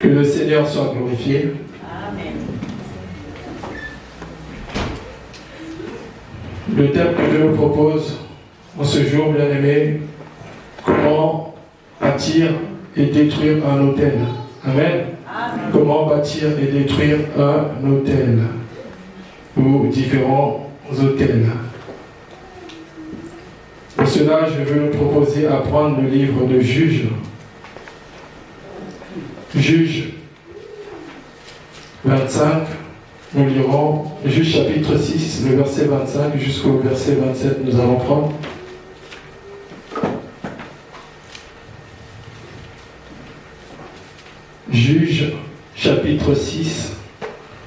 Que le Seigneur soit glorifié. Amen. Le thème que Dieu nous propose en ce jour, bien-aimé, comment bâtir et détruire un autel. Amen. Amen. Comment bâtir et détruire un autel ou différents autels. Pour cela, je veux nous proposer à prendre le livre de Juges. Juges 25, nous lirons Juges chapitre 6, le verset 25 jusqu'au verset 27, nous allons prendre. Juges chapitre 6,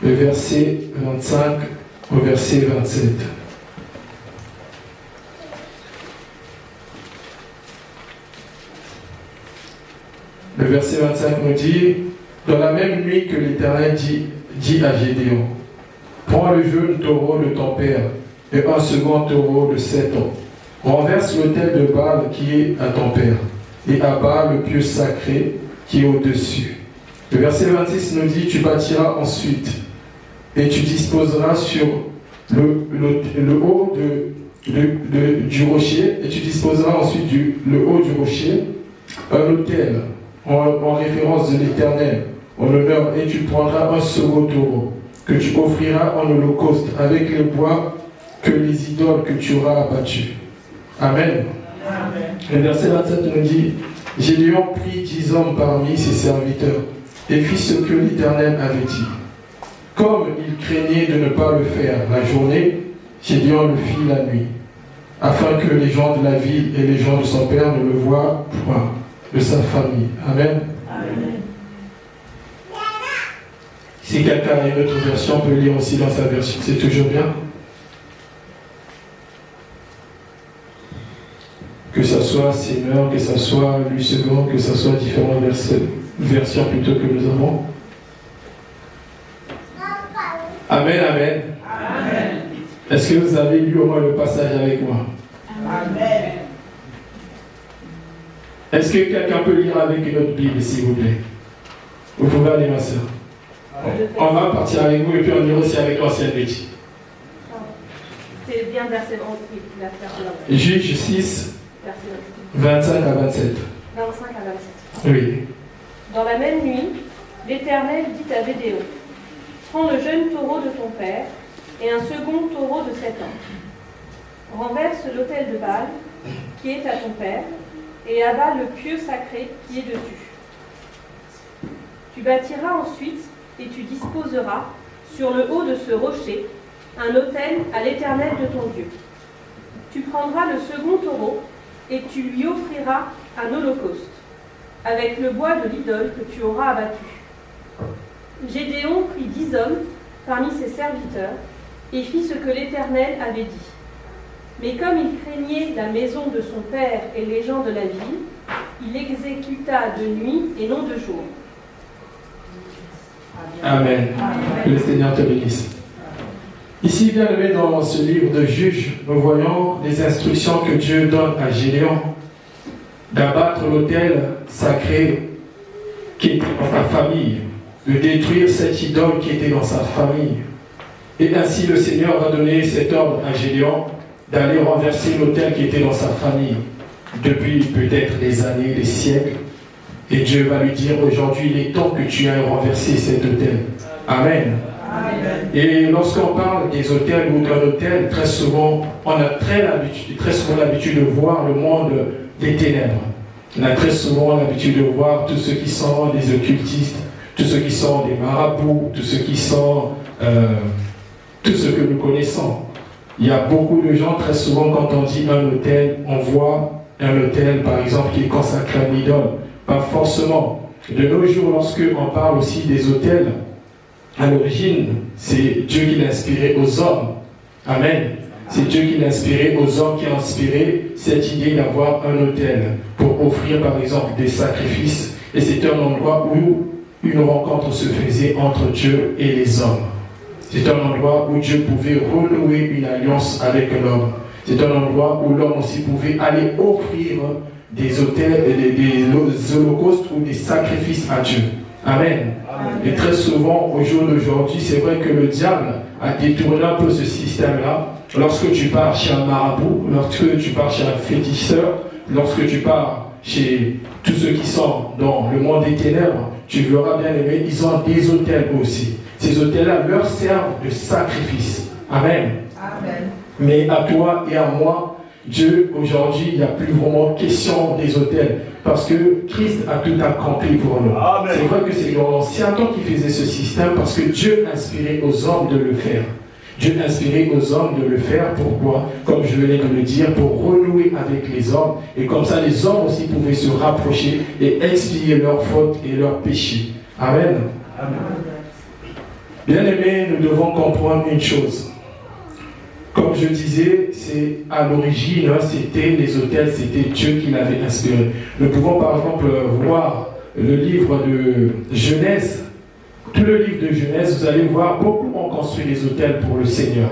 le verset 25 au verset 27. Le verset 25 nous dit, dans la même nuit que l'Éternel dit à Gédéon, prends le jeune taureau de ton père et un second taureau de 7 ans. Renverse l'autel de Baal qui est à ton père et abat le pieu sacré qui est au-dessus. Le verset 26 nous dit, tu bâtiras ensuite et tu disposeras sur le haut du rocher et tu disposeras ensuite le haut du rocher un autel en référence de l'Éternel, en honneur, et tu prendras un second taureau que tu offriras en holocauste avec les bois que les idoles que tu auras abattus. Amen. Amen. Le verset 27 nous dit, Gédéon prit 10 hommes parmi ses serviteurs et fit ce que l'Éternel avait dit. Comme il craignait de ne pas le faire la journée, Gédéon le fit la nuit, afin que les gens de la ville et les gens de son père ne le voient point de sa famille. Amen. Amen. Si quelqu'un a une autre version, peut lire aussi dans sa version. C'est toujours bien. Que ce soit Seigneur, que ce soit lui second, que ce soit différentes versions plutôt que nous avons. Amen, amen. Amen. Est-ce que vous avez lu au moins le passage avec moi? Amen. Est-ce que quelqu'un peut lire avec une autre Bible, s'il vous plaît? Vous pouvez aller, ma soeur. On va partir avec vous et puis on ira aussi avec l'ancienne Betty. C'est bien verset 11, Juges 6, verset 25 à 27. 25 à 27. Oui. Dans la même nuit, l'Éternel dit à Gédéon, prends le jeune taureau de ton père et un second taureau de 7 ans. Renverse l'autel de Baal qui est à ton père et abat le pieu sacré qui est dessus. Tu bâtiras ensuite et tu disposeras sur le haut de ce rocher un autel à l'Éternel de ton Dieu. Tu prendras le second taureau et tu lui offriras un holocauste avec le bois de l'idole que tu auras abattu. Gédéon prit 10 hommes parmi ses serviteurs et fit ce que l'Éternel avait dit. Mais comme il craignait la maison de son père et les gens de la ville, il exécuta de nuit et non de jour. Amen. Que le Seigneur te bénisse. Ici, bien aimé, dans ce livre de Juges, nous voyons les instructions que Dieu donne à Gédéon d'abattre l'autel sacré qui était dans sa famille, de détruire cette idole qui était dans sa famille. Et ainsi, le Seigneur va donner cet ordre à Gédéon d'aller renverser l'autel qui était dans sa famille depuis peut-être des années, des siècles. Et Dieu va lui dire aujourd'hui, il est temps que tu ailles renverser cet autel. Amen. Amen. Et lorsqu'on parle des autels ou d'un autel, très souvent, on a très souvent l'habitude de voir le monde des ténèbres. On a très souvent l'habitude de voir tous ceux qui sont des occultistes, tous ceux qui sont des marabouts, tous ceux qui sont tout ce que nous connaissons. Il y a beaucoup de gens, très souvent, quand on dit un autel, on voit un autel, par exemple, qui est consacré à une idole. Pas forcément. De nos jours, lorsque on parle aussi des autels, à l'origine, c'est Dieu qui l'a inspiré aux hommes. Amen. C'est Dieu qui l'a inspiré aux hommes, qui a inspiré cette idée d'avoir un autel pour offrir, par exemple, des sacrifices. Et c'est un endroit où une rencontre se faisait entre Dieu et les hommes. C'est un endroit où Dieu pouvait renouer une alliance avec l'homme. C'est un endroit où l'homme aussi pouvait aller offrir des autels, des holocaustes ou des sacrifices à Dieu. Amen. Et très souvent, au jour d'aujourd'hui, c'est vrai que le diable a détourné un peu ce système-là. Lorsque tu pars chez un marabout, lorsque tu pars chez un féticheur, lorsque tu pars chez tous ceux qui sont dans le monde des ténèbres, tu verras bien aimé, ils ont des autels aussi. Ces autels-là leur servent de sacrifice. Amen. Amen. Mais à toi et à moi, Dieu, aujourd'hui, il n'y a plus vraiment question des autels. Parce que Christ a tout accompli pour nous. C'est vrai que c'est dans l'ancien temps qui faisait ce système parce que Dieu inspirait aux hommes de le faire. Dieu inspirait aux hommes de le faire. Pourquoi? Comme je venais de le dire, pour renouer avec les hommes. Et comme ça, les hommes aussi pouvaient se rapprocher et expier leurs fautes et leurs péchés. Amen. Amen. Bien-aimés, nous devons comprendre une chose. Comme je disais, c'est à l'origine, c'était les autels, c'était Dieu qui l'avait inspiré. Nous pouvons par exemple voir le livre de Genèse. Tout le livre de Genèse, vous allez voir, beaucoup ont construit des autels pour le Seigneur.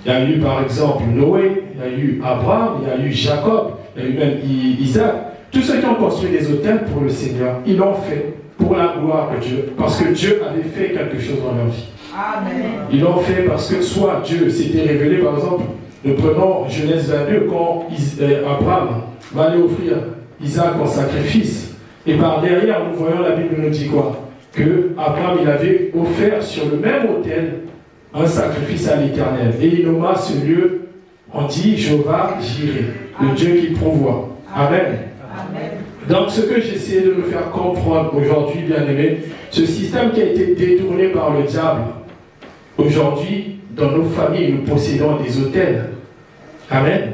Il y a eu par exemple Noé, il y a eu Abraham, il y a eu Jacob, il y a eu même Isaac. Tous ceux qui ont construit des autels pour le Seigneur, ils l'ont fait pour la gloire de Dieu, parce que Dieu avait fait quelque chose dans leur vie. Amen. Ils l'ont fait parce que soit Dieu s'était révélé, par exemple, nous prenons Genèse 22, quand Abraham va aller offrir Isaac en sacrifice. Et par derrière, nous voyons, la Bible nous dit quoi? Que Abraham, il avait offert sur le même autel un sacrifice à l'Éternel. Et il nomma ce lieu, on dit Jéhovah Jireh, le Dieu qui pourvoit. Amen. Amen. Donc ce que j'essaie de nous faire comprendre aujourd'hui, bien-aimés, ce système qui a été détourné par le diable, aujourd'hui, dans nos familles, nous possédons des autels. Amen.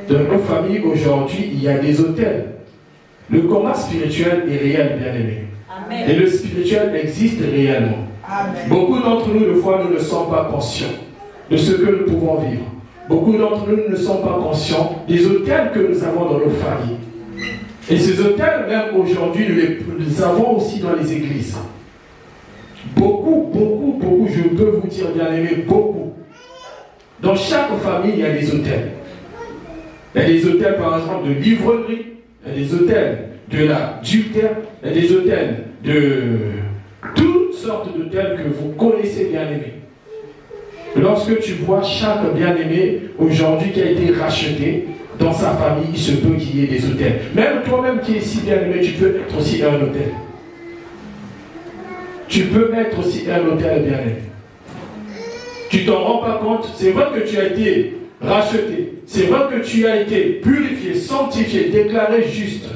Dans nos familles, aujourd'hui, il y a des autels. Le combat spirituel est réel, bien-aimés. Et le spirituel existe réellement. Amen. Beaucoup d'entre nous, des fois, nous ne sommes pas conscients de ce que nous pouvons vivre. Beaucoup d'entre nous ne sont pas conscients des autels que nous avons dans nos familles. Et ces autels, même aujourd'hui, nous les avons aussi dans les églises. Beaucoup, je peux vous dire, bien aimé, beaucoup. Dans chaque famille, il y a des autels. Il y a des autels, par exemple, de l'ivrerie, il y a des autels de l'adultère, il y a des autels de toutes sortes d'autels que vous connaissez, bien aimé. Lorsque tu vois chaque bien-aimé aujourd'hui qui a été racheté, dans sa famille, il se peut qu'il y ait des autels. Même toi-même qui es si bien-aimé, tu peux être aussi un autel. Tu peux être aussi un autel bien-aimé. Tu t'en rends pas compte. C'est vrai que tu as été racheté. C'est vrai que tu as été purifié, sanctifié, déclaré juste.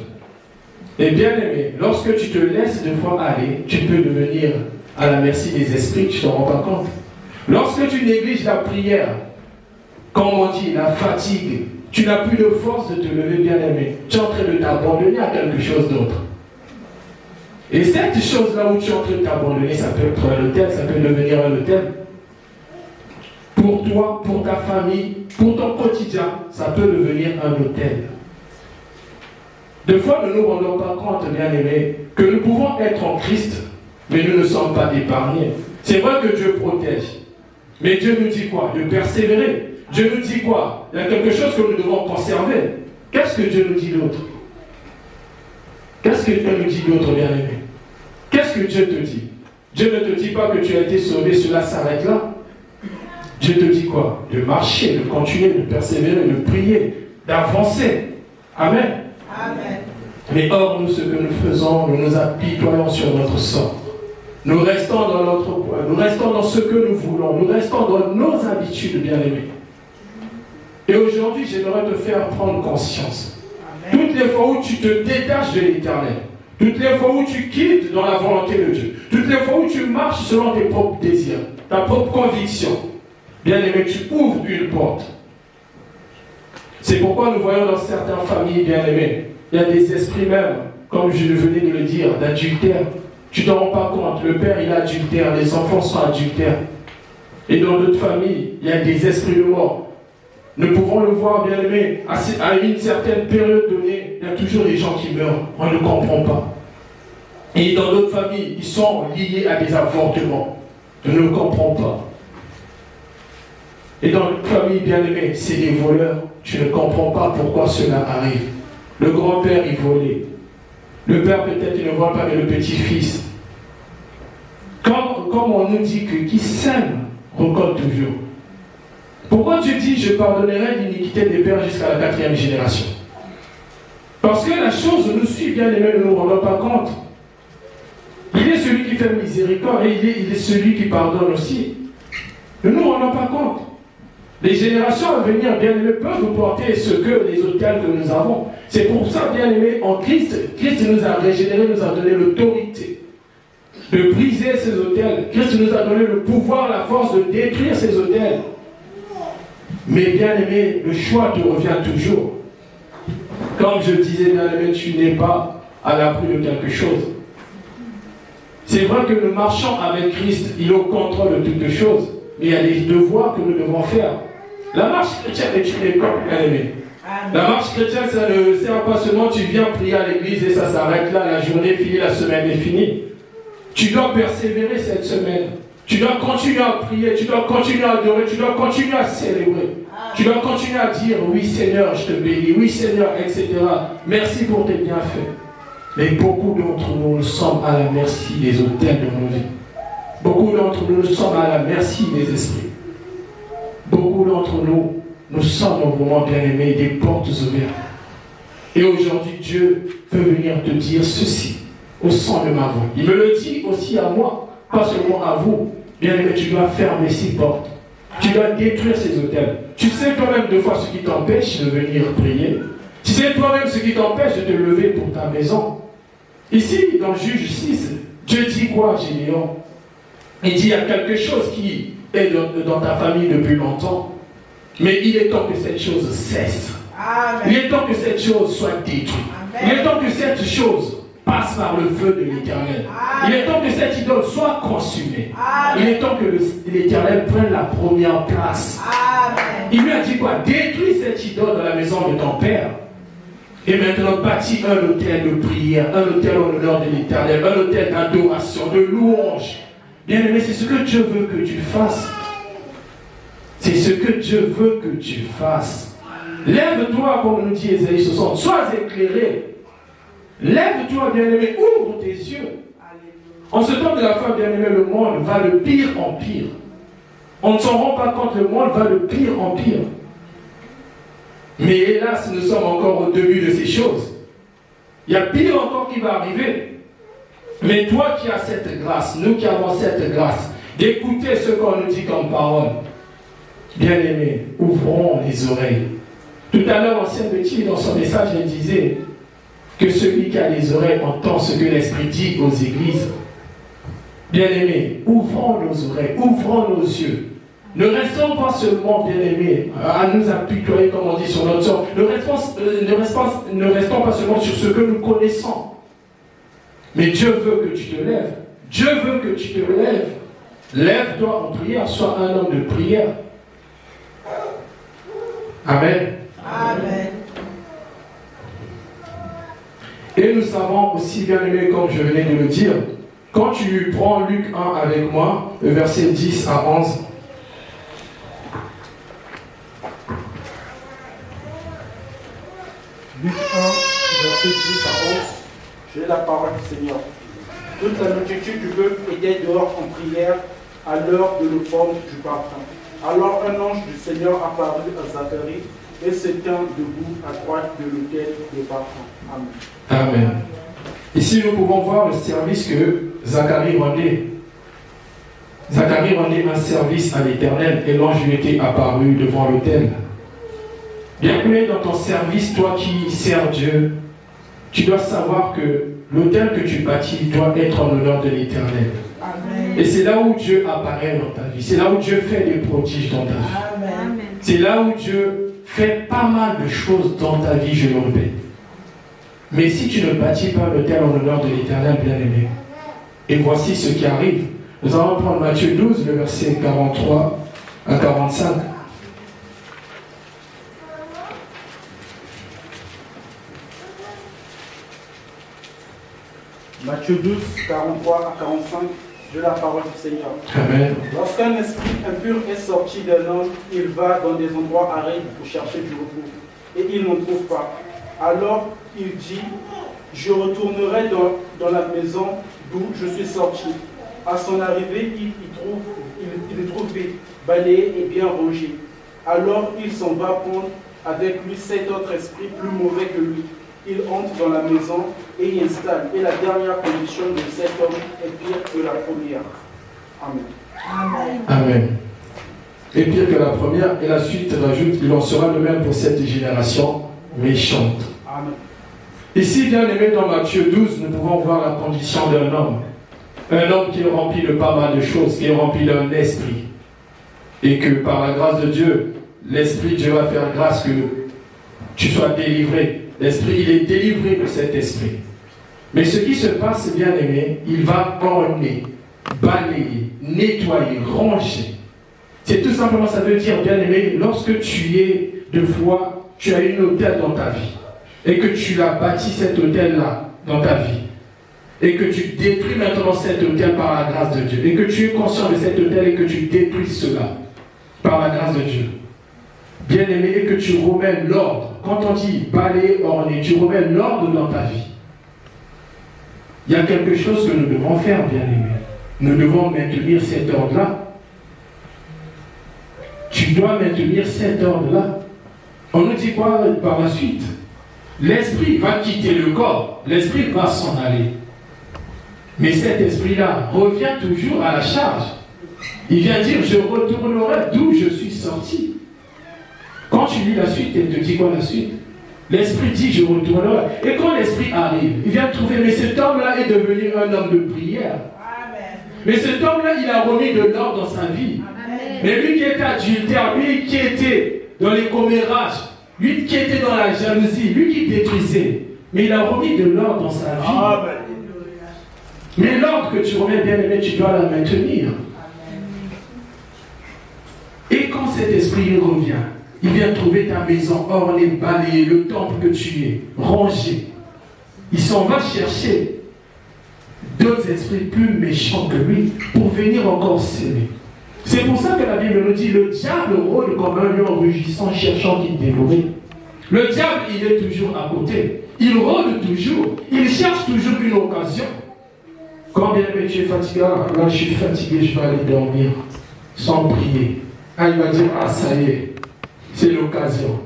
Et bien-aimé, lorsque tu te laisses de fois aller, tu peux devenir à la merci des esprits, tu t'en rends pas compte. Lorsque tu négliges la prière, comme on dit, la fatigue, tu n'as plus de force de te lever, bien-aimé. Tu es en train de t'abandonner à quelque chose d'autre. Et cette chose-là où tu es en train de t'abandonner, ça peut être un hôtel, ça peut devenir un hôtel. Pour toi, pour ta famille, pour ton quotidien, ça peut devenir un hôtel. Des fois, nous ne nous rendons pas compte, bien-aimés, que nous pouvons être en Christ, mais nous ne sommes pas épargnés. C'est vrai que Dieu protège. Mais Dieu nous dit quoi? De persévérer. Dieu nous dit quoi? Il y a quelque chose que nous devons conserver. Qu'est-ce que Dieu nous dit d'autre? Qu'est-ce que Dieu nous dit d'autre, bien-aimé? Qu'est-ce que Dieu te dit? Dieu ne te dit pas que tu as été sauvé, cela s'arrête là. Dieu te dit quoi? De marcher, de continuer, de persévérer, de prier, d'avancer. Amen. Amen. Mais or, nous, ce que nous faisons, nous nous apitoyons sur notre sort. Nous restons dans notre poids, nous restons dans ce que nous voulons, nous restons dans nos habitudes, bien-aimés. Et aujourd'hui, j'aimerais te faire prendre conscience. Amen. Toutes les fois où tu te détaches de l'Éternel, toutes les fois où tu quittes dans la volonté de Dieu, toutes les fois où tu marches selon tes propres désirs, ta propre conviction, bien-aimé, tu ouvres une porte. C'est pourquoi nous voyons dans certaines familles, bien-aimés, il y a des esprits même, comme je venais de le dire, d'adultère. Tu ne t'en rends pas compte, le père il est adultère, les enfants sont adultères. Et dans d'autres familles, il y a des esprits de mort. Nous pouvons le voir, bien aimé, à une certaine période donnée, il y a toujours des gens qui meurent, on ne comprend pas. Et dans d'autres familles, ils sont liés à des avortements, on ne comprend pas. Et dans notre famille, bien aimé, c'est des voleurs, tu ne comprends pas pourquoi cela arrive. Le grand-père, il volait. Le père peut-être il ne voit pas, mais le petit-fils. Comme on nous dit que qui sème récolte toujours. Pourquoi Dieu dit je pardonnerai l'iniquité des pères jusqu'à la 4e génération? Parce que la chose nous suit, bien aimé, ne nous rendons pas compte. Il est celui qui fait miséricorde et il est celui qui pardonne aussi. Ne nous rendons pas compte. Les générations à venir, bien aimés, peuvent vous porter ce que les autels que nous avons. C'est pour ça, bien aimé, en Christ, Christ nous a régénéré, nous a donné l'autorité de briser ces autels. Christ nous a donné le pouvoir, la force de détruire ces autels. Mais bien aimé, le choix te revient toujours. Comme je disais, bien aimé, tu n'es pas à l'abri de quelque chose. C'est vrai que nous marchons avec Christ, il est au contrôle de toutes choses, mais il y a des devoirs que nous devons faire. La marche chrétienne est une école, bien aimé. La marche chrétienne, ça ne sert pas seulement, tu viens prier à l'église et ça s'arrête là, la journée est finie, la semaine est finie. Tu dois persévérer cette semaine. Tu dois continuer à prier, tu dois continuer à adorer, tu dois continuer à célébrer. Tu dois continuer à dire, oui Seigneur, je te bénis, oui Seigneur, etc. Merci pour tes bienfaits. Mais beaucoup d'entre nous, nous sommes à la merci des autels de nos vies. Beaucoup d'entre nous, nous sommes à la merci des esprits. Beaucoup d'entre nous, nous sommes vraiment bien aimés, des portes ouvertes. Et aujourd'hui, Dieu veut venir te dire ceci, au son de ma voix. Il me le dit aussi à moi, pas seulement à vous. Bien aimé, tu dois fermer ces portes. Tu dois détruire ces autels. Tu sais toi-même deux fois ce qui t'empêche de venir prier. Tu sais toi-même ce qui t'empêche de te lever pour ta maison. Ici, dans Juge 6, Dieu dit quoi, Gédéon? Il dit il y a quelque chose qui est dans ta famille depuis longtemps. Mais il est temps que cette chose cesse. Amen. Il est temps que cette chose soit détruite. Amen. Il est temps que cette chose passe par le feu de l'Éternel. Il est temps que cette idole soit consumée. Amen. Il est temps que l'Éternel prenne la première place. Amen. Il lui a dit quoi? Détruis cette idole dans la maison de ton père. Et maintenant bâtis un autel de prière, un autel en l'honneur de l'Éternel, un autel d'adoration, de louange. Bien aimé, c'est ce que Dieu veut que tu fasses. C'est ce que Dieu veut que tu fasses. Lève-toi, comme nous dit Ésaïe 60, sois éclairé. Lève-toi, bien-aimé, ouvre tes yeux. En ce temps de la fin, bien-aimé, le monde va de pire en pire. On ne s'en rend pas compte, le monde va de pire en pire. Mais hélas, nous sommes encore au début de ces choses. Il y a pire encore qui va arriver. Mais toi qui as cette grâce, nous qui avons cette grâce, d'écouter ce qu'on nous dit comme parole, bien-aimé, ouvrons les oreilles. Tout à l'heure, l'ancien Betty, dans son message, elle disait que celui qui a les oreilles entend ce que l'Esprit dit aux églises. Bien-aimés, ouvrons nos oreilles, ouvrons nos yeux. Ne restons pas seulement, bien-aimés, à nous apitoyer, comme on dit, sur notre sort. Ne restons pas seulement sur ce que nous connaissons. Mais Dieu veut que tu te lèves. Dieu veut que tu te lèves. Lève-toi en prière, sois un homme de prière. Amen. Amen. Et nous savons aussi, bien aimé, comme je venais de le dire, quand tu prends Luc 1 avec moi, le verset 10 à 11, Luc 1, verset 10 à 11, j'ai la parole du Seigneur. Toute la multitude du peuple était dehors en prière à l'heure de l'offrande du parfum. Alors un ange du Seigneur apparut à Zacharie et se tint debout à droite de l'autel de parfum. Amen. Amen. Ici, nous pouvons voir le service que Zacharie rendait. Zacharie rendait un service à l'Éternel et l'ange lui était apparu devant l'autel. Bien aimé, dans ton service, toi qui sers Dieu, tu dois savoir que l'autel que tu bâtis doit être en l'honneur de l'Éternel. Et c'est là où Dieu apparaît dans ta vie. C'est là où Dieu fait des prodiges dans ta vie. Amen. C'est là où Dieu fait pas mal de choses dans ta vie, je le répète. Mais si tu ne bâtis pas l'autel en l'honneur de l'Éternel, bien-aimé, et voici ce qui arrive. Nous allons prendre Matthieu 12, le verset 43 à 45. Matthieu 12, 43 à 45, j'ai la parole du Seigneur. Amen. Lorsqu'un esprit impur est sorti d'un homme, il va dans des endroits arides pour chercher du repos, et il n'en trouve pas. Alors il dit Je retournerai dans la maison d'où je suis sorti. À son arrivée, il le trouve balayé et bien rangé. Alors il s'en va prendre avec lui 7 autres esprits plus mauvais que lui. Il entre dans la maison et y installe. Et la dernière condition de cet homme est pire que la première. Amen. Amen. Et pire que la première, et la suite rajoute, il en sera de même pour cette génération méchante. Amen. Ici, bien aimé, dans Matthieu 12, nous pouvons voir la condition d'un homme. Un homme qui est rempli de pas mal de choses, qui est rempli d'un esprit. Et que par la grâce de Dieu, l'esprit, Dieu va faire grâce que tu sois délivré. L'esprit, il est délivré de cet esprit. Mais ce qui se passe, bien aimé, il va orner, balayer, nettoyer, ranger. C'est tout simplement, ça veut dire, bien aimé, lorsque tu es de foi, tu as une autel dans ta vie. Et que tu as bâti cet autel-là dans ta vie. Et que tu détruis maintenant cet autel par la grâce de Dieu. Et que tu es conscient de cet autel et que tu détruis cela par la grâce de Dieu. Bien aimé, et que tu remets l'ordre. Quand on dit balayer, orner, tu remets l'ordre dans ta vie. Il y a quelque chose que nous devons faire, bien aimé. Nous devons maintenir cet ordre-là. Tu dois maintenir cet ordre-là. On nous dit quoi par la suite? L'esprit va quitter le corps. L'esprit va s'en aller. Mais cet esprit-là revient toujours à la charge. Il vient dire, je retournerai d'où je suis sorti. Quand tu lis la suite, elle te dit quoi la suite? L'esprit dit, je retournerai. Et quand l'esprit arrive, il vient trouver, mais cet homme-là est devenu un homme de prière. Amen. Mais cet homme-là, il a remis de l'ordre dans sa vie. Amen. Mais lui qui était adultère, lui qui était dans les commérages, lui qui était dans la jalousie, lui qui détruisait, mais il a remis de l'ordre dans sa vie. Amen. Mais l'ordre que tu remets, bien aimé, tu dois la maintenir. Et quand cet esprit revient, il vient trouver ta maison ornée, balayée, le temple que tu es, rangé. Il s'en va chercher d'autres esprits plus méchants que lui pour venir encore s'aimer. C'est pour ça que la Bible nous dit, le diable rôde comme un lion rugissant, cherchant qui dévorer. Le diable, il est toujours à côté. Il rôde toujours. Il cherche toujours une occasion. Quand bien aimé tu es fatigué, là je suis fatigué, je vais aller dormir. Sans prier. Ah, il va dire, ah ça y est, c'est l'occasion.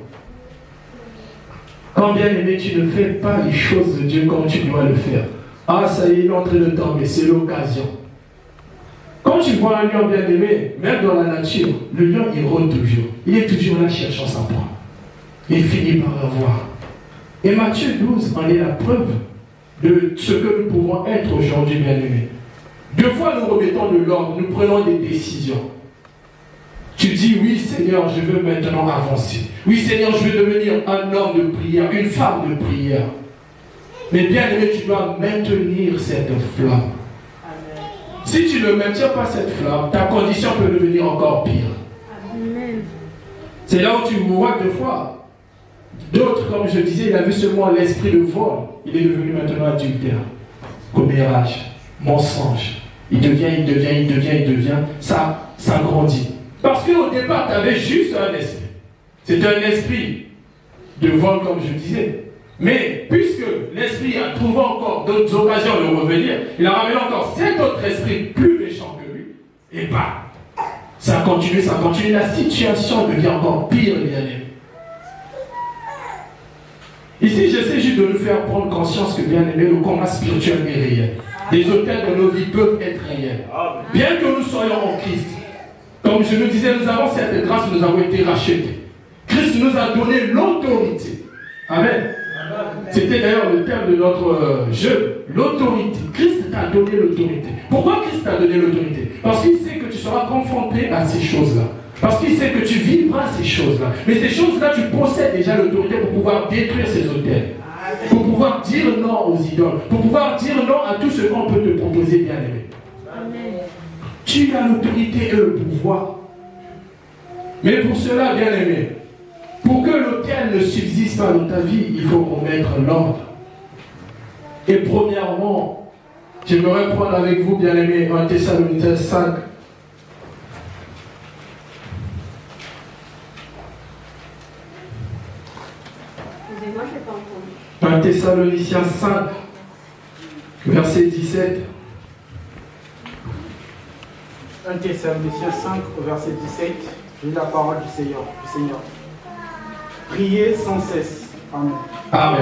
Quand bien aimé tu ne fais pas les choses de Dieu comme tu dois le faire. Ah ça y est, il est en train de tomber, c'est l'occasion. Quand tu vois un lion bien aimé, même dans la nature, le lion il rôde toujours. Il est toujours là cherchant sa proie. Il finit par avoir. Et Matthieu 12 en est la preuve de ce que nous pouvons être aujourd'hui, bien aimés. Deux fois nous remettons de l'ordre, nous prenons des décisions. Tu dis, oui Seigneur, je veux maintenant avancer. Oui Seigneur, je veux devenir un homme de prière, une femme de prière. Mais bien aimé, tu dois maintenir cette flamme. Amen. Si tu ne maintiens pas cette flamme, ta condition peut devenir encore pire. Amen. C'est là où tu vois deux fois. D'autres, comme je disais, il a vu seulement l'esprit de vol. Il est devenu maintenant adultère, commérage, mensonge. Il devient. Ça grandit. Parce qu'au départ, tu avais juste un esprit. C'était un esprit de vol, comme je disais. Mais puisque l'esprit a trouvé encore d'autres occasions de revenir, il a ramené encore 7 autres esprits plus méchants que lui. Et bah, ça continue. La situation devient encore pire, bien aimé. Ici, j'essaie juste de nous faire prendre conscience que, bien aimé, le combat spirituel est réel. Les hôtels de nos vies peuvent être réels. Bien que nous soyons en Christ, comme je le disais, nous avons cette grâce, nous avons été rachetés. Christ nous a donné l'autorité. Amen. C'était d'ailleurs le terme de notre jeu, l'autorité. Christ t'a donné l'autorité. Pourquoi Christ t'a donné l'autorité? Parce qu'il sait que tu seras confronté à ces choses-là. Parce qu'il sait que tu vivras ces choses-là. Mais ces choses-là, tu possèdes déjà l'autorité pour pouvoir détruire ces hôtels. Pour pouvoir dire non aux idoles. Pour pouvoir dire non à tout ce qu'on peut te proposer, bien aimé. Amen. Tu as l'autorité et le pouvoir. Mais pour cela, bien aimé, pour que l'autel ne subsiste pas dans ta vie, il faut remettre l'ordre. Et premièrement, j'aimerais prendre avec vous, bien aimé, 1 Thessaloniciens 5. Excusez-moi, je n'ai pas entendu. 1 Thessaloniciens 5, verset 17. 1 Thessaloniciens 5, verset 17. J'ai la parole du Seigneur. Priez sans cesse. Amen. Amen.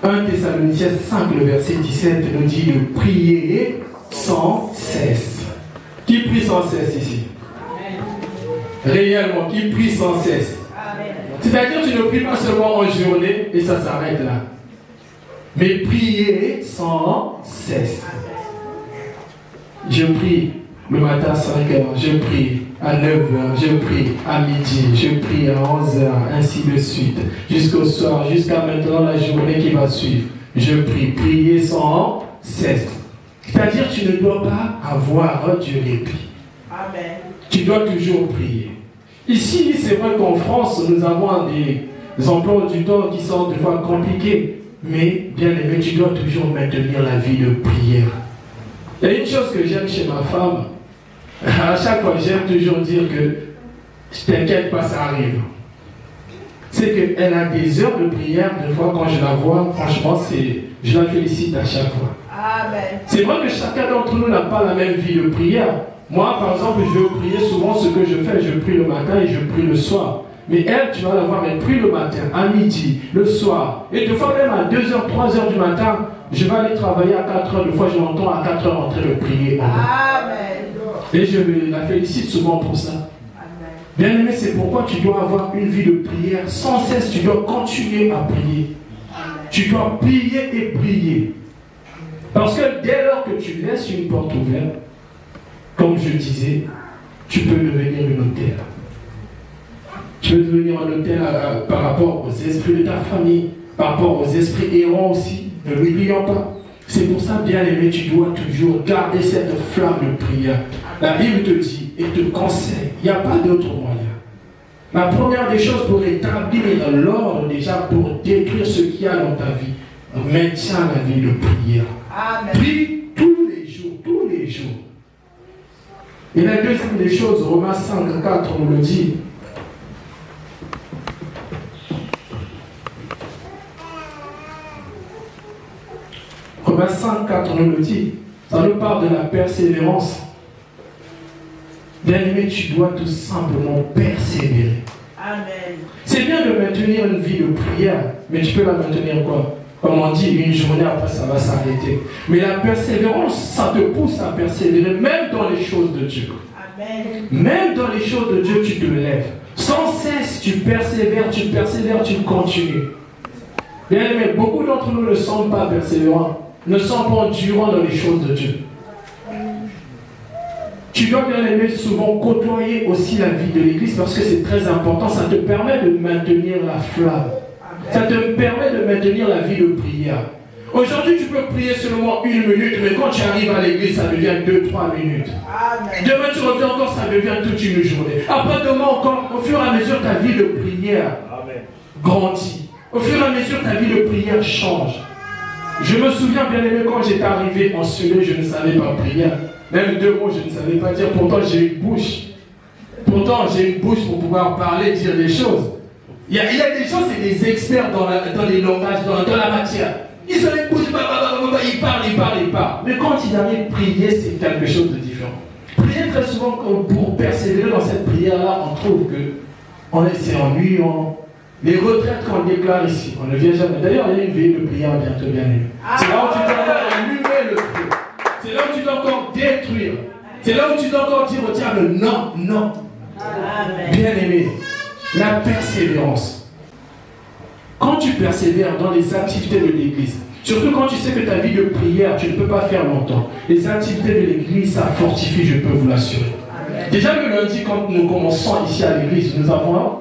1 Thessaloniciens 5, le verset 17 nous dit de prier sans cesse. Qui prie sans cesse ici? Réellement, qui prie sans cesse? C'est-à-dire que tu ne pries pas seulement en journée et ça s'arrête là. Mais prier sans cesse. Je prie le matin à 5 heures, je prie à 9 heures, je prie à midi, je prie à 11 heures, ainsi de suite. Jusqu'au soir, jusqu'à maintenant la journée qui va suivre. Je prie, prier sans cesse. C'est-à-dire que tu ne dois pas avoir du répit. Amen. Tu dois toujours prier. Ici, c'est vrai qu'en France, nous avons des emplois du temps qui sont des fois compliqués. Mais, bien aimé, tu dois toujours maintenir la vie de prière. Il y a une chose que j'aime chez ma femme. À chaque fois, j'aime toujours dire que t'inquiète pas, ça arrive. C'est qu'elle a des heures de prière. Des fois, quand je la vois, franchement, je la félicite à chaque fois. Amen. C'est vrai que chacun d'entre nous n'a pas la même vie de prière. Moi, par exemple, je vais prier souvent ce que je fais. Je prie le matin et je prie le soir. Mais elle, tu vas la voir, elle prie le matin, à midi, le soir. Et des fois même à 2h, 3h du matin, je vais aller travailler à 4h. Des fois, je l'entends à 4h en train de prier. Amen. Et je la félicite souvent pour ça. Bien aimé, c'est pourquoi tu dois avoir une vie de prière. Sans cesse, tu dois continuer à prier. Tu dois prier et prier. Parce que dès lors que tu laisses une porte ouverte, comme je disais, tu peux devenir une hôtel. Tu peux devenir un hôtel par rapport aux esprits de ta famille, par rapport aux esprits errants aussi. Ne l'oublions pas. C'est pour ça, bien aimé, tu dois toujours garder cette flamme de prière. La Bible te dit et te conseille, il n'y a pas d'autre moyen. La première des choses pour établir l'ordre, déjà pour détruire ce qu'il y a dans ta vie, maintiens la vie de prière. Amen. Prie tous les jours, tous les jours. Et la deuxième des choses, Romains 5, 4, on le dit. Romains 5, 4, on le dit. Ça nous parle de la persévérance. Bien aimé, tu dois tout simplement persévérer. Amen. C'est bien de maintenir une vie de prière, mais tu peux la maintenir quoi? Comme on dit, une journée après ça va s'arrêter. Mais la persévérance, ça te pousse à persévérer, même dans les choses de Dieu. Amen. Même dans les choses de Dieu, tu te lèves. Sans cesse, tu persévères, tu continues. Bien aimé, beaucoup d'entre nous ne sont pas persévérants, ne sont pas endurants dans les choses de Dieu. Tu dois, bien aimé, souvent côtoyer aussi la vie de l'Église parce que c'est très important. Ça te permet de maintenir la flamme. Ça te permet de maintenir la vie de prière. Aujourd'hui, tu peux prier seulement 1 minute, mais quand tu arrives à l'église, ça devient 2-3 minutes. Amen. Demain, tu reviens encore, ça devient toute une journée. Après demain encore, au fur et à mesure, ta vie de prière grandit. Au fur et à mesure, ta vie de prière change. Je me souviens, bien aimé, quand j'étais arrivé en Suède, je ne savais pas prier. Même 2 mots, je ne savais pas dire. Pourtant, j'ai une bouche. Pourtant, j'ai une bouche pour pouvoir parler, dire des choses. Il y a des gens, c'est des experts dans les langages, dans la matière. Ils ont une bouche, ils parlent. Mais quand ils arrivent à prier, c'est quelque chose de différent. Prier très souvent, pour persévérer dans cette prière-là, on trouve que c'est ennuyant. Les retraites qu'on déclare ici, on ne vient jamais. D'ailleurs, il y a une veillée de prière bientôt, bien aimé. C'est là où tu dois encore allumer le feu. C'est là où tu dois encore détruire. C'est là où tu dois encore dire au diable non. Amen. Bien aimé, la persévérance. Quand tu persévères dans les activités de l'église, surtout quand tu sais que ta vie de prière, tu ne peux pas faire longtemps. Les activités de l'église, ça fortifie, je peux vous l'assurer. Déjà le lundi, quand nous commençons ici à l'église, nous avons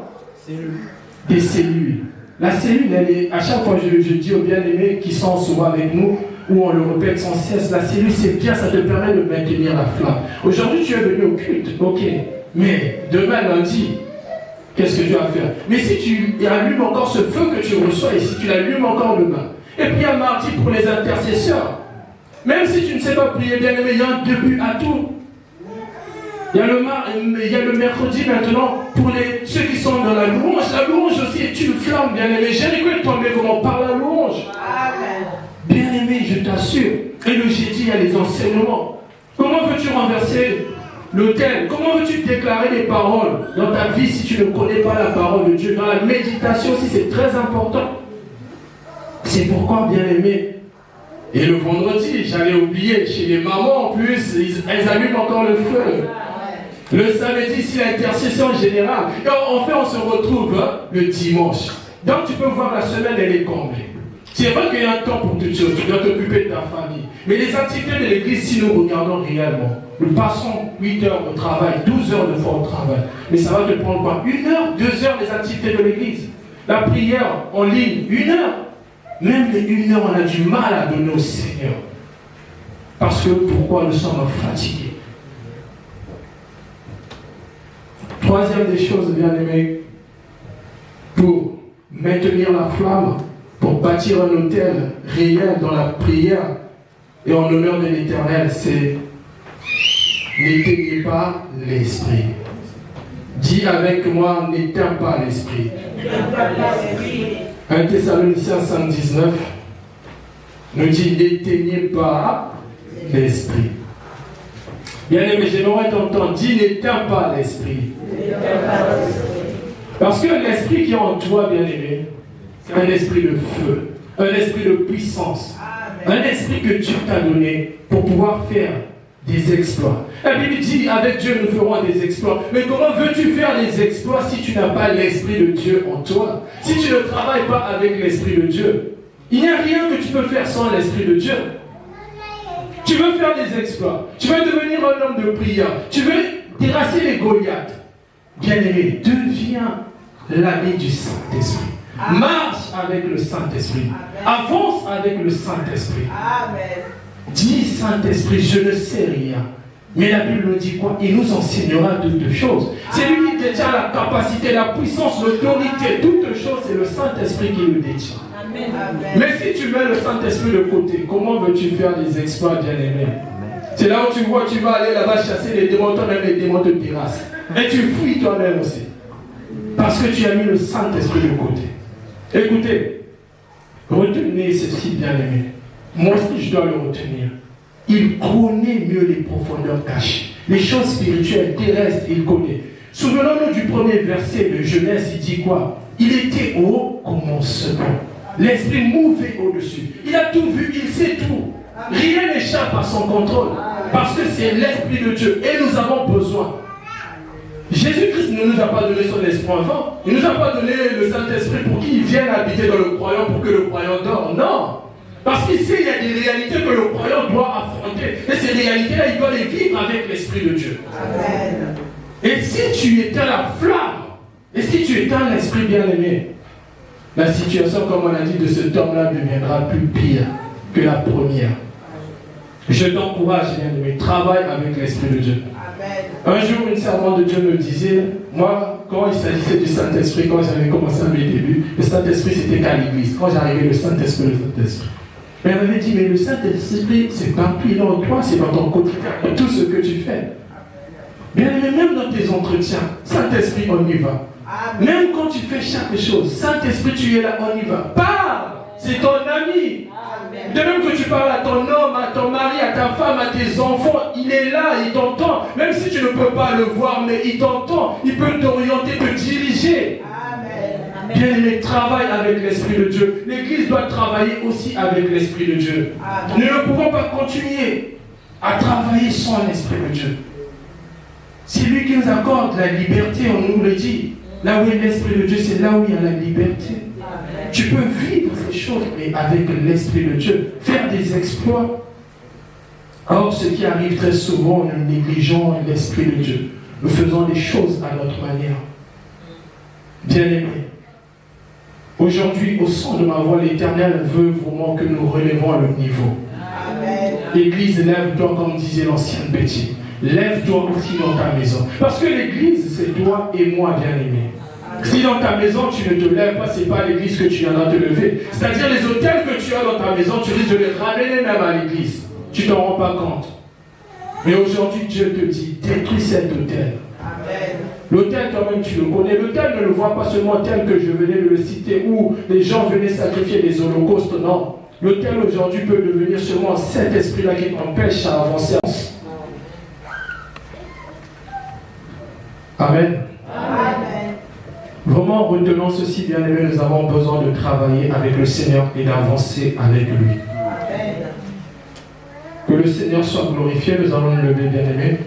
des cellules. La cellule, elle est, à chaque fois je dis aux bien-aimés qui sont souvent avec nous, où on le répète sans cesse, la cellule c'est bien, ça te permet de maintenir la flamme. Aujourd'hui tu es venu au culte, ok, mais demain lundi, qu'est-ce que tu vas faire? Mais si tu allumes encore ce feu que tu reçois et si tu l'allumes encore demain, et puis un mardi pour les intercesseurs, même si tu ne sais pas prier, bien aimé, il y a un début à tout. Il y a le mercredi maintenant pour ceux qui sont dans la louange. La louange aussi est une flamme, bien-aimé. Jéricho est tombé comment par la louange. Amen. Bien-aimé, je t'assure. Et le jeudi, il y a les enseignements. Comment veux-tu renverser l'autel? Comment veux-tu déclarer les paroles dans ta vie si tu ne connais pas la parole de Dieu? Dans la méditation aussi, c'est très important. C'est pourquoi, bien-aimé, et le vendredi, j'allais oublier, chez les mamans en plus, elles allument encore le feu. Le samedi, c'est l'intercession générale. Et en fait, on se retrouve le dimanche. Donc tu peux voir la semaine, elle est comblée. C'est vrai qu'il y a un temps pour toutes choses, tu dois t'occuper de ta famille. Mais les activités de l'église, si nous regardons réellement, nous passons 8 heures au travail, 12 heures de fois au travail. Mais ça va te prendre quoi? 1 heure, 2 heures les activités de l'église. La prière en ligne, 1 heure. Même les 1 heure, on a du mal à donner au Seigneur. Parce que pourquoi nous sommes fatigués? Troisième des choses, bien-aimés, pour maintenir la flamme, pour bâtir un autel réel dans la prière et en l'honneur de l'Éternel, c'est n'éteignez pas l'esprit. Dis avec moi, n'éteins pas l'esprit. 1 Thessaloniciens 5,19 nous dit n'éteignez pas l'esprit. Bien-aimé, j'aimerais t'entendre, dis n'éteins pas l'esprit. Parce que l'esprit qui est en toi, bien-aimé, c'est un esprit de feu, un esprit de puissance, un esprit que Dieu t'a donné pour pouvoir faire des exploits. La Bible dit, avec Dieu nous ferons des exploits. Mais comment veux-tu faire des exploits si tu n'as pas l'esprit de Dieu en toi? Si tu ne travailles pas avec l'esprit de Dieu? Il n'y a rien que tu peux faire sans l'esprit de Dieu. Tu veux faire des exploits, tu veux devenir un homme de prière, tu veux terrasser les Goliaths. Bien-aimé, deviens l'ami du Saint-Esprit. Marche avec le Saint-Esprit. Avance avec le Saint-Esprit. Amen. Dis Saint-Esprit, je ne sais rien. Mais la Bible nous dit quoi? Il nous enseignera toutes choses. C'est lui qui détient la capacité, la puissance, l'autorité. Toutes choses, c'est le Saint-Esprit qui le détient. Amen. Mais si tu mets le Saint-Esprit de côté, comment veux-tu faire des exploits, bien-aimés? C'est là où tu vois, tu vas aller là-bas chasser les démons, toi-même les démons te terrassent. Et tu fuis toi-même aussi. Parce que tu as mis le Saint-Esprit de côté. Écoutez, retenez ceci, bien-aimé. Moi aussi, je dois le retenir. Il connaît mieux les profondeurs cachées. Les choses spirituelles, terrestres, il connaît. Souvenons-nous du premier verset de Genèse, il dit quoi? Il était au commencement. L'esprit mouvait au-dessus. Il a tout vu, il sait tout. Rien n'échappe à son contrôle. Parce que c'est l'Esprit de Dieu. Et nous avons besoin. Jésus-Christ ne nous a pas donné son esprit avant. Il ne nous a pas donné le Saint-Esprit pour qu'il vienne habiter dans le croyant, pour que le croyant dorme. Non. Parce qu'ici, il y a des réalités que le croyant doit affronter. Et ces réalités-là, il doit les vivre avec l'Esprit de Dieu. Amen. Et si tu éteins la flamme, et si tu éteins l'Esprit bien-aimé, la situation, comme on a dit, de cet homme-là deviendra plus pire que la première. Je t'encourage, bien-aimé, travaille avec l'Esprit de Dieu. Amen. Un jour, une servante de Dieu me disait, moi, quand il s'agissait du Saint-Esprit, quand j'avais commencé à mes débuts, le Saint-Esprit, c'était qu'à l'église. Quand j'arrivais, le Saint-Esprit. Mais elle m'avait dit, mais le Saint-Esprit, c'est partout, il est en toi, c'est dans ton quotidien, dans tout ce que tu fais. Bien-aimé, même dans tes entretiens, Saint-Esprit, on y va. Amen. Même quand tu fais chaque chose, Saint-Esprit, tu es là, on y va. Parle, c'est ton ami. Amen. De même que tu parles à ton homme, à ton mari, à ta femme, à tes enfants, il est là, il t'entend. Même si tu ne peux pas le voir, mais il t'entend. Il peut t'orienter, te diriger. Amen. Bien-aimé, travaille avec l'Esprit de Dieu. L'Église doit travailler aussi avec l'Esprit de Dieu. Amen. Nous ne pouvons pas continuer à travailler sans l'Esprit de Dieu. C'est lui qui nous accorde la liberté, on nous le dit. Là où est l'Esprit de Dieu, c'est là où il y a la liberté. Amen. Tu peux vivre ces choses, mais avec l'Esprit de Dieu, faire des exploits. Or, ce qui arrive très souvent, nous négligeons l'Esprit de Dieu. Nous faisons des choses à notre manière. Bien-aimés, aujourd'hui, au son de ma voix, l'Éternel veut vraiment que nous relevons le niveau. Amen. L'Église, lève-toi, comme disait l'ancienne Betty. Lève-toi aussi dans ta maison. Parce que l'Église, c'est toi et moi, bien-aimés. Si dans ta maison, tu ne te lèves pas, ce n'est pas l'Église que tu viendras te lever. C'est-à-dire les hôtels que tu as dans ta maison, tu risques de les ramener même à l'Église. Tu ne t'en rends pas compte. Mais aujourd'hui, Dieu te dit, détruis cet autel. Amen. L'autel, quand même, tu le connais. L'autel ne le voit pas seulement tel que je venais de le citer, où les gens venaient sacrifier des holocaustes, non. L'autel aujourd'hui peut devenir seulement cet esprit-là qui t'empêche à avancer. Amen. Amen. Vraiment, retenons ceci, bien-aimés, nous avons besoin de travailler avec le Seigneur et d'avancer avec lui. Amen. Que le Seigneur soit glorifié, nous allons nous lever, bien-aimés.